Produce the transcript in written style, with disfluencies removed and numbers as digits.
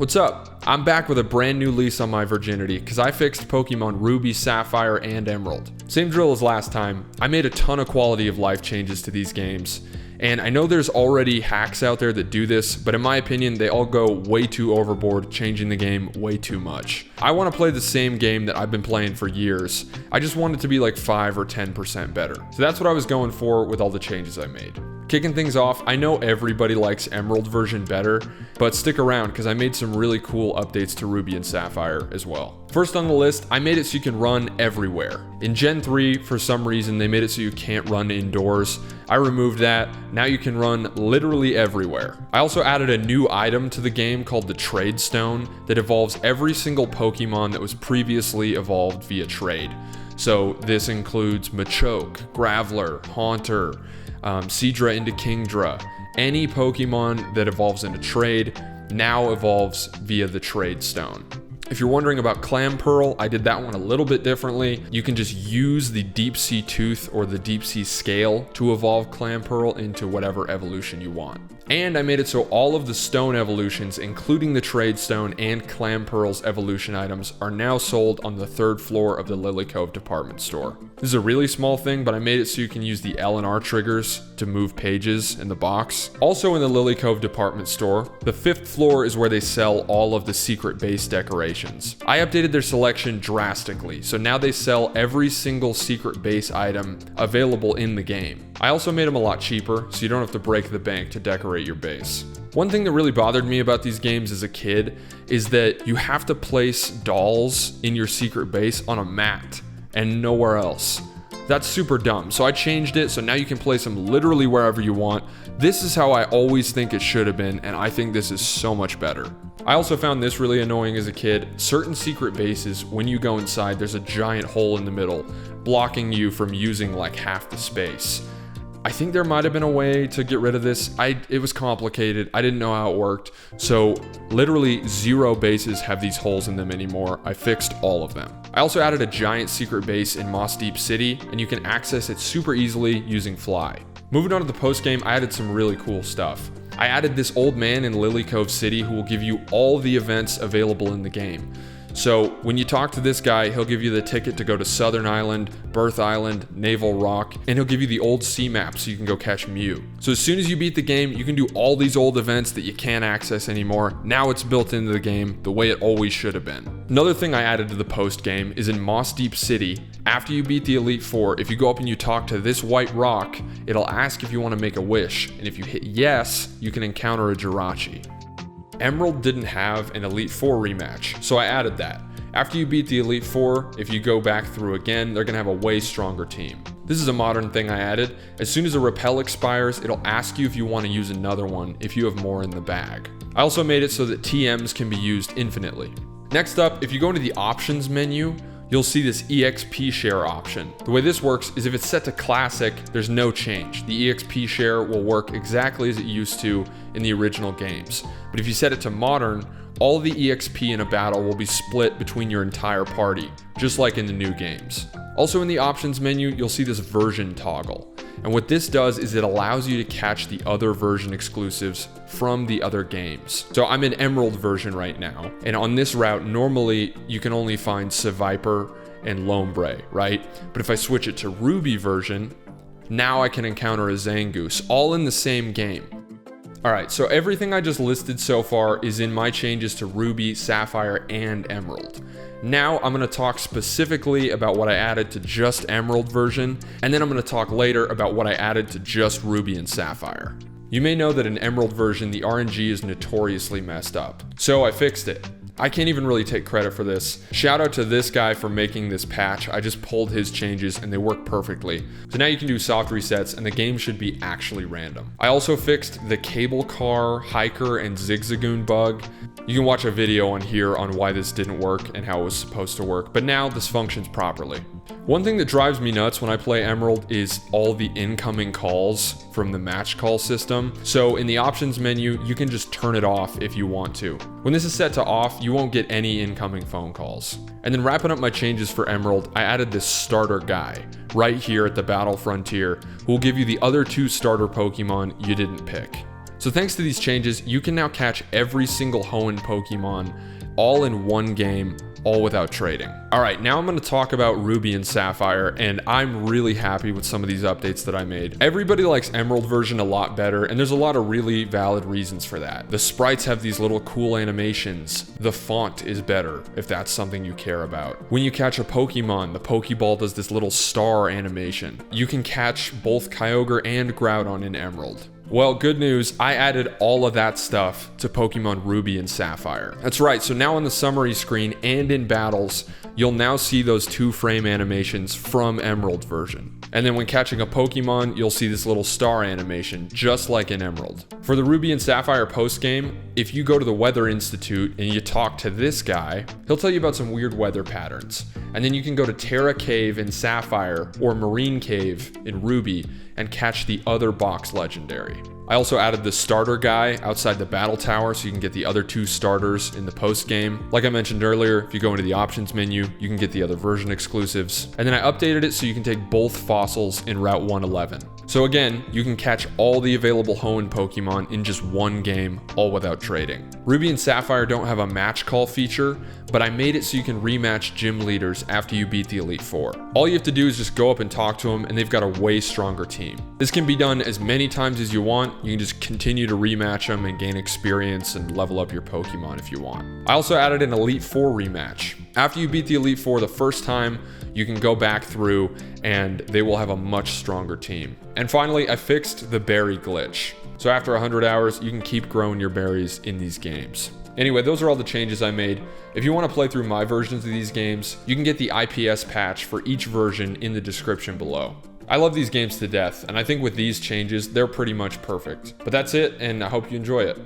What's up? I'm back with a brand new lease on my virginity because I fixed Pokemon Ruby, Sapphire, and Emerald. Same drill as last time. I made a ton of quality of life changes to these games. And I know there's already hacks out there that do this, but in my opinion, they all go way too overboard, changing the game way too much. I want to play the same game that I've been playing for years. I just want it to be like 5 or 10% better. So that's what I was going for with all the changes I made. Kicking things off, I know everybody likes Emerald version better, but stick around because I made some really cool updates to Ruby and Sapphire as well. First on the list, I made it so you can run everywhere. In Gen 3, for some reason, they made it so you can't run indoors. I removed that. Now you can run literally everywhere. I also added a new item to the game called the Trade Stone that evolves every single Pokemon that was previously evolved via trade. So this includes Machoke, Graveler, Haunter, Seadra into Kingdra. Any Pokemon that evolves into trade now evolves via the Trade Stone. If you're wondering about Clamperl, I did that one a little bit differently. You can just use the Deep Sea Tooth or the Deep Sea Scale to evolve Clamperl into whatever evolution you want. And I made it so all of the stone evolutions, including the Trade Stone and Clamperl's evolution items, are now sold on the 3rd floor of the Lily Cove department store. This is a really small thing, but I made it so you can use the L and R triggers to move pages in the box. Also in the Lily Cove department store, the 5th floor is where they sell all of the secret base decorations. I updated their selection drastically, so now they sell every single secret base item available in the game. I also made them a lot cheaper, so you don't have to break the bank to decorate your base. One thing that really bothered me about these games as a kid is that you have to place dolls in your secret base on a mat and nowhere else. That's super dumb. So I changed it so now you can place them literally wherever you want. This is how I always think it should have been, and I think this is so much better. I also found this really annoying as a kid. Certain secret bases, when you go inside, there's a giant hole in the middle, blocking you from using like half the space. I think there might have been a way to get rid of this. It was complicated. I didn't know how it worked. So literally 0 bases have these holes in them anymore. I fixed all of them. I also added a giant secret base in Moss Deep City, and you can access it super easily using Fly. Moving on to the post game, I added some really cool stuff. I added this old man in Lily Cove City who will give you all the events available in the game. So when you talk to this guy, he'll give you the ticket to go to Southern Island, Birth Island, Naval Rock, and he'll give you the old sea map so you can go catch Mew. So as soon as you beat the game, you can do all these old events that you can't access anymore. Now it's built into the game the way it always should have been. Another thing I added to the post game is in Moss Deep City. After you beat the Elite Four, if you go up and you talk to this white rock, it'll ask if you want to make a wish. And if you hit yes, you can encounter a Jirachi. Emerald didn't have an Elite Four rematch, so I added that. After you beat the Elite Four, if you go back through again, they're gonna have a way stronger team. This is a modern thing I added. As soon as a repel expires, it'll ask you if you want to use another one if you have more in the bag. I also made it so that TMs can be used infinitely. Next up, if you go into the options menu, you'll see this EXP share option. The way this works is if it's set to classic, there's no change. The EXP share will work exactly as it used to in the original games. But if you set it to modern, all the EXP in a battle will be split between your entire party, just like in the new games. Also in the options menu, you'll see this version toggle. And what this does is it allows you to catch the other version exclusives from the other games. So I'm in Emerald version right now, and on this route, normally you can only find Seviper and Lombre, right? But if I switch it to Ruby version, now I can encounter a Zangoose, all in the same game. Alright, so everything I just listed so far is in my changes to Ruby, Sapphire, and Emerald. Now I'm going to talk specifically about what I added to just Emerald version, and then I'm going to talk later about what I added to just Ruby and Sapphire. You may know that in Emerald version, the RNG is notoriously messed up, so I fixed it. I can't even really take credit for this. Shout out to this guy for making this patch. I just pulled his changes and they work perfectly. So now you can do soft resets and the game should be actually random. I also fixed the cable car, hiker, and zigzagoon bug. You can watch a video on here on why this didn't work and how it was supposed to work, but now this functions properly. One thing that drives me nuts when I play Emerald is all the incoming calls from the match call system. So in the options menu, you can just turn it off if you want to. When this is set to off, you won't get any incoming phone calls. And then wrapping up my changes for Emerald, I added this starter guy right here at the battle frontier who will give you the other 2 starter Pokemon you didn't pick. So thanks to these changes, you can now catch every single Hoenn Pokemon all in one game, all without trading. All right, now I'm going to talk about Ruby and Sapphire, and I'm really happy with some of these updates that I made. Everybody likes Emerald version a lot better, and there's a lot of really valid reasons for that. The sprites have these little cool animations. The font is better, if that's something you care about. When you catch a Pokemon, the Pokeball does this little star animation. You can catch both Kyogre and Groudon in Emerald. Well, good news, I added all of that stuff to Pokemon Ruby and Sapphire. That's right, so now on the summary screen and in battles, you'll now see those 2-frame animations from Emerald version. And then when catching a Pokemon, you'll see this little star animation, just like in Emerald. For the Ruby and Sapphire post-game, if you go to the Weather Institute and you talk to this guy, he'll tell you about some weird weather patterns. And then you can go to Terra Cave in Sapphire or Marine Cave in Ruby and catch the other box legendary. I also added the starter guy outside the battle tower so you can get the other 2 starters in the post game. Like I mentioned earlier, if you go into the options menu, you can get the other version exclusives. And then I updated it so you can take both fossils in Route 111. So again, you can catch all the available Hoenn Pokemon in just one game, all without trading. Ruby and Sapphire don't have a match call feature, but I made it so you can rematch gym leaders after you beat the Elite Four. All you have to do is just go up and talk to them, and they've got a way stronger team. This can be done as many times as you want. You can just continue to rematch them and gain experience and level up your Pokemon if you want. I also added an Elite Four rematch. After you beat the Elite Four the first time, you can go back through and they will have a much stronger team. And finally, I fixed the berry glitch. So after 100 hours, you can keep growing your berries in these games. Anyway, those are all the changes I made. If you want to play through my versions of these games, you can get the IPS patch for each version in the description below. I love these games to death, and I think with these changes, they're pretty much perfect. But that's it, and I hope you enjoy it.